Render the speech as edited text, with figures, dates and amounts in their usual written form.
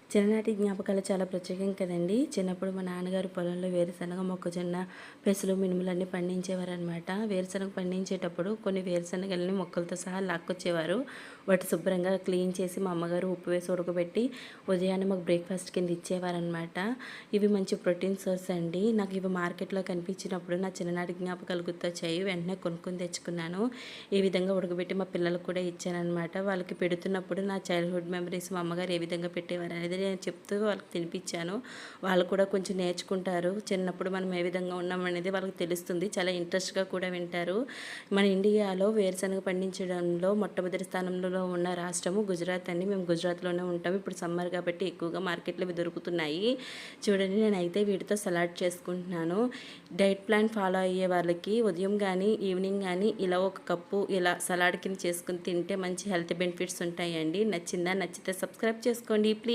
చిన్ననాటి జ్ఞాపకాలు చాలా ప్రత్యేకం కదండీ! చిన్నప్పుడు మా నాన్నగారు పొలంలో వేరుశనగ, మొక్కజొన్న, పెసలు, మినుములన్నీ పండించేవారనమాట. వేరుశనగ పండించేటప్పుడు కొన్ని వేరుశనగలని మొక్కలతో సహా లాక్కొచ్చేవారు. వాటి శుభ్రంగా క్లీన్ చేసి మా అమ్మగారు ఉప్పు వేసి ఉడకబెట్టి ఉదయాన్నే మాకు బ్రేక్‌ఫాస్ట్ కింద ఇచ్చేవారనమాట. ఇవి మంచి ప్రోటీన్ సోర్స్ అండి. నాకు ఇవి మార్కెట్‌లో కనిపించినప్పుడు నా చిన్ననాటి జ్ఞాపకాలు గుర్తొచ్చాయి. వెంటనే కొనుక్కొని తెచ్చుకున్నాను. ఈ విధంగా ఉడకబెట్టి మా పిల్లలకు కూడా ఇచ్చాననమాట. వాళ్ళకి పెడుతున్నప్పుడు నా చైల్డ్‌హుడ్ మెమరీస్ మా అమ్మగారు ఏ విధంగా పెట్టేవారు అనేది నేను చెప్తూ వాళ్ళకి తినిపించాను. వాళ్ళు కూడా కొంచెం నేర్చుకుంటారు. చిన్నప్పుడు మనం ఏ విధంగా ఉన్నామనేది వాళ్ళకి తెలుస్తుంది. చాలా ఇంట్రెస్ట్‌గా కూడా వింటారు. మన ఇండియాలో వేరుశనగ పండించడంలో మొట్టమొదటి స్థానంలో ఉన్న రాష్ట్రము గుజరాత్ అండి. మేము గుజరాత్‌లోనే ఉంటాం. ఇప్పుడు సమ్మర్ కాబట్టి ఎక్కువగా మార్కెట్‌లో ఇవి దొరుకుతున్నాయి. చూడండి, నేనైతే వీటితో సలాడ్ చేసుకుంటున్నాను. డైట్ ప్లాన్ ఫాలో అయ్యే వాళ్ళకి ఉదయం గానీ, ఈవినింగ్ గానీ ఇలా ఒక కప్పు ఇలా సలాడ్ కింద చేసుకొని తింటే మంచి హెల్త్ బెనిఫిట్స్ ఉంటాయండి. నచ్చిందా? నచ్చితే సబ్స్క్రైబ్ చేసుకోండి ప్లీజ్.